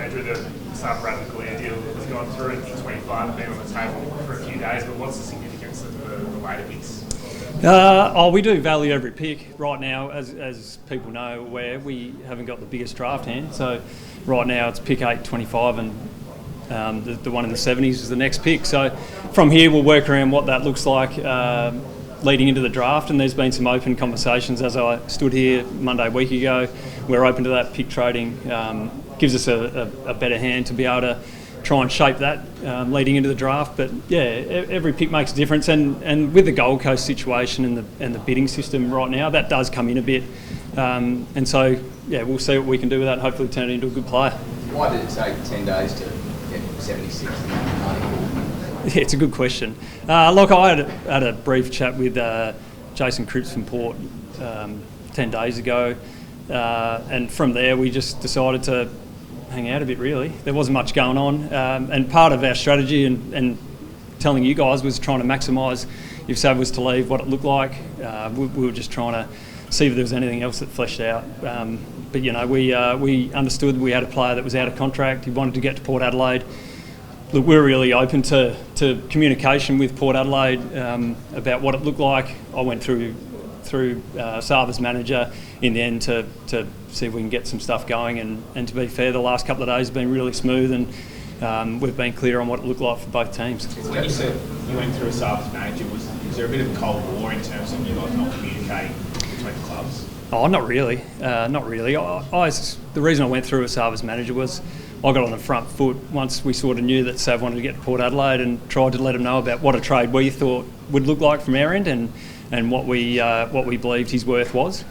Andrew, the South Bradley Galea deal has gone through and 25 have been on the table for a few days, but what's the significance of the later picks? We do value every pick. Right now, as people know, we haven't got the biggest draft hand, so right now it's pick 8, 25, and the one in the 70s is the next pick. So from here we'll work around what that looks like leading into the draft, and there's been some open conversations as I stood here Monday a week ago. We're open to that pick trading. Gives us a better hand to be able to try and shape that leading into the draft. But yeah, every pick makes a difference, and with the Gold Coast situation and the bidding system right now, that does come in a bit. And so yeah, we'll see what we can do with that and hopefully turn it into a good player. Why did it take 10 days to get 76 and 90? Yeah, it's a good question. Look, I had a brief chat with Jason Cripps from Port 10 days ago, and from there we just decided to hang out a bit, really. There wasn't much going on, and part of our strategy and telling you guys was trying to maximise, if Sav was to leave, what it looked like. We were just trying to see if there was anything else that fleshed out. But you know, we understood we had a player that was out of contract. He wanted to get to Port Adelaide. Look, we're really open to communication with Port Adelaide about what it looked like. I went through Sava's manager in the end to see if we can get some stuff going, and to be fair, the last couple of days have been really smooth, and we've been clear on what it looked like for both teams. When you said you went through Sava's manager, was there a bit of a cold war in terms of you guys not communicating between the clubs? Oh, not really. Not really. The reason I went through a Sava's manager was I got on the front foot once we sort of knew that Sav wanted to get to Port Adelaide, and tried to let him know about what a trade we thought would look like from our end, and what we believed his worth was.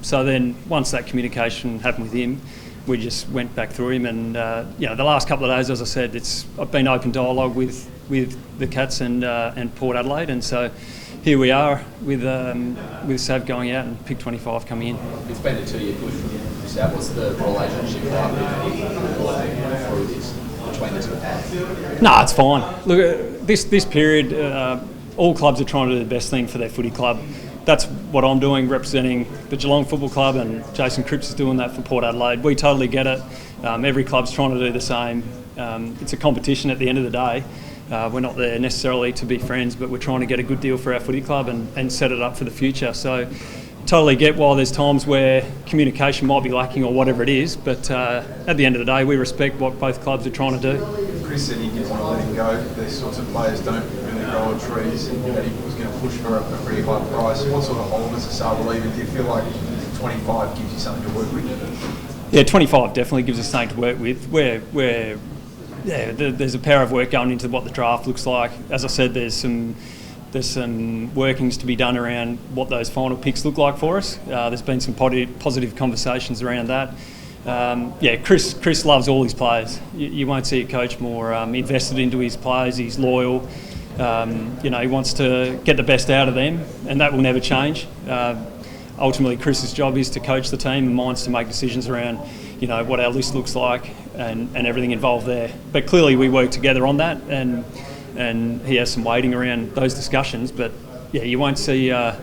So then once that communication happened with him, we just went back through him, and the last couple of days, as I said, I've been open dialogue with the Cats and Port Adelaide, and so here we are with Sav going out and pick 25 coming in. It's been a 2-year push from Sav. What's the relationship like through this between the two? No, it's fine. Look, this period, all clubs are trying to do the best thing for their footy club. That's what I'm doing, representing the Geelong Football Club, and Jason Cripps is doing that for Port Adelaide. We totally get it. Every club's trying to do the same. It's a competition at the end of the day. We're not there necessarily to be friends, but we're trying to get a good deal for our footy club and set it up for the future. So totally get why there's times where communication might be lacking or whatever it is, but at the end of the day, we respect what both clubs are trying to do. Chris said he didn't want to let him go. These sorts of players don't really grow on trees, and that he was going to push for a pretty high price. What sort of hold does a Sava leave? Do you feel like 25 gives you something to work with? Yeah, 25 definitely gives us something to work with. There's a power of work going into what the draft looks like. As I said, there's some workings to be done around what those final picks look like for us. There's been some positive conversations around that. Chris loves all his players. You won't see a coach more invested into his players. He's loyal. He wants to get the best out of them, and that will never change. Ultimately, Chris's job is to coach the team, and mine's to make decisions around, what our list looks like and everything involved there. But clearly, we work together on that, and he has some weighting around those discussions. But yeah, you won't see a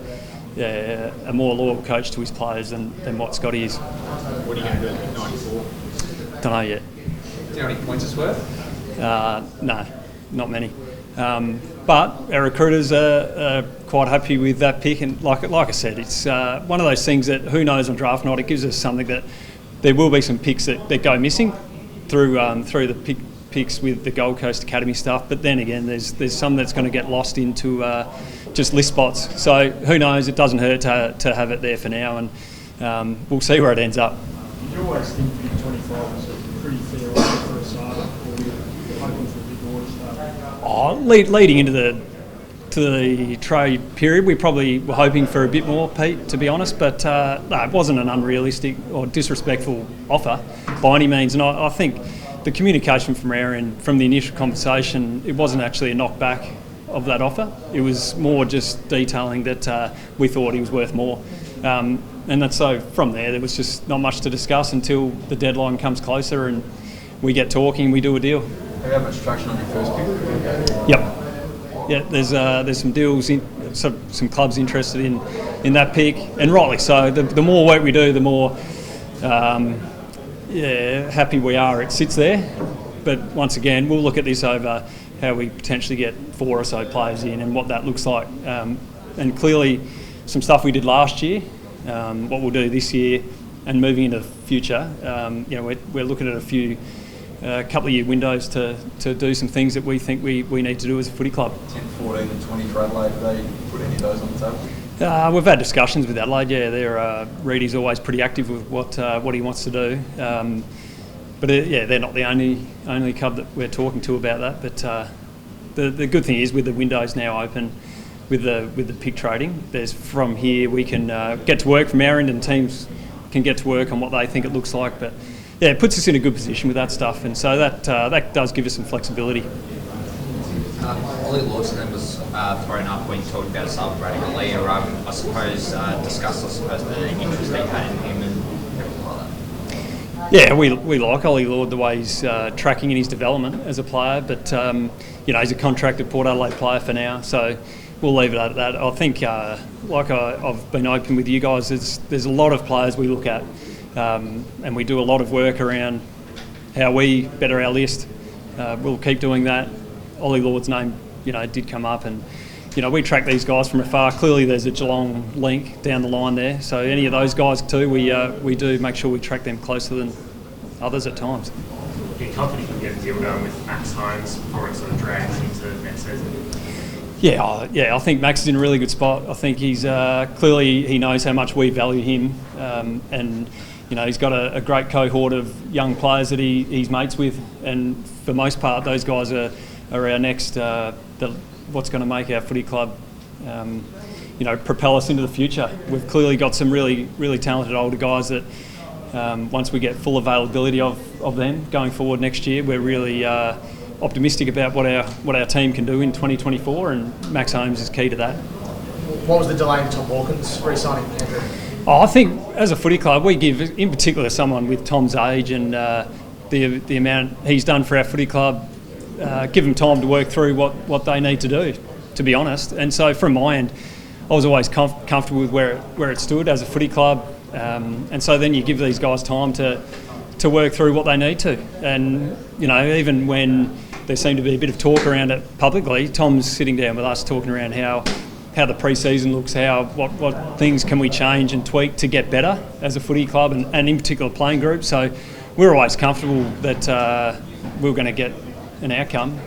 more loyal coach to his players than what Scotty is. What are you going to do with 94? Don't know yet. Do you know how many points it's worth? No, not many. But our recruiters are quite happy with that pick, and like I said, it's one of those things that who knows on draft night. It gives us something that there will be some picks that go missing through the picks with the Gold Coast Academy stuff. But then again, there's some that's going to get lost into just list spots. So who knows? It doesn't hurt to have it there for now, and we'll see where it ends up. Did you always think pick 25 was a pretty fair offer for a Sava, or were you hoping for a bit more to start? Leading into the trade period, we probably were hoping for a bit more, Pete, to be honest, but it wasn't an unrealistic or disrespectful offer by any means. And I think the communication from our end, from the initial conversation, it wasn't actually a knockback of that offer. It was more just detailing that we thought he was worth more. And that's so from there was just not much to discuss until the deadline comes closer and we get talking, we do a deal. Have you had much traction on your first pick? Yep. Yeah, there's some deals, some clubs interested in that pick, and rightly so. The more work we do, the more yeah, happy we are. It sits there, but once again, we'll look at this over how we potentially get 4 or so players in and what that looks like. And clearly, some stuff we did last year, what we'll do this year, and moving into the future. We're looking at a couple of year windows to do some things that we think we need to do as a footy club. 10, 14 and 20 for Adelaide, have they put any of those on the table? We've had discussions with Adelaide. Yeah, Reedy's always pretty active with what he wants to do. But they're not the only club that we're talking to about that. But the good thing is with the windows now open, with the pick trading, from here we can get to work from our end, and teams can get to work on what they think it looks like. But yeah, it puts us in a good position with that stuff, and so that does give us some flexibility. Ollie Lord's name was thrown up when you talked about celebrating Ollie. I suppose the interest they had in him and everything like that. Yeah, we like Ollie Lord, the way he's tracking in his development as a player, but he's a contracted Port Adelaide player for now, so we'll leave it at that. I think, I've been open with you guys, there's a lot of players we look at, and we do a lot of work around how we better our list. We'll keep doing that. Ollie Lord's name, did come up, and we track these guys from afar. Clearly, there's a Geelong link down the line there, so any of those guys too, we do make sure we track them closer than others at times. Are you confident you can get a deal done with Max Hines before it sort of drags into next season? Yeah, I think Max is in a really good spot. I think he's clearly he knows how much we value him, and he's got a great cohort of young players that he's mates with, and for the most part, those guys are our next what's going to make our footy club, propel us into the future. We've clearly got some really, really talented older guys that once we get full availability of them going forward next year, we're really optimistic about what our team can do in 2024, and Max Holmes is key to that. What was the delay in Tom Hawkins re-signing Andrew? I think as a footy club, we give, in particular, someone with Tom's age and the amount he's done for our footy club, give them time to work through what they need to do, to be honest. And so from my end, I was always comfortable with where it stood as a footy club. And so then you give these guys time to work through what they need to. And, even when there seemed to be a bit of talk around it publicly, Tom's sitting down with us talking around how the pre-season looks, what things can we change and tweak to get better as a footy club and in particular playing group. So we're always comfortable that we're going to get an outcome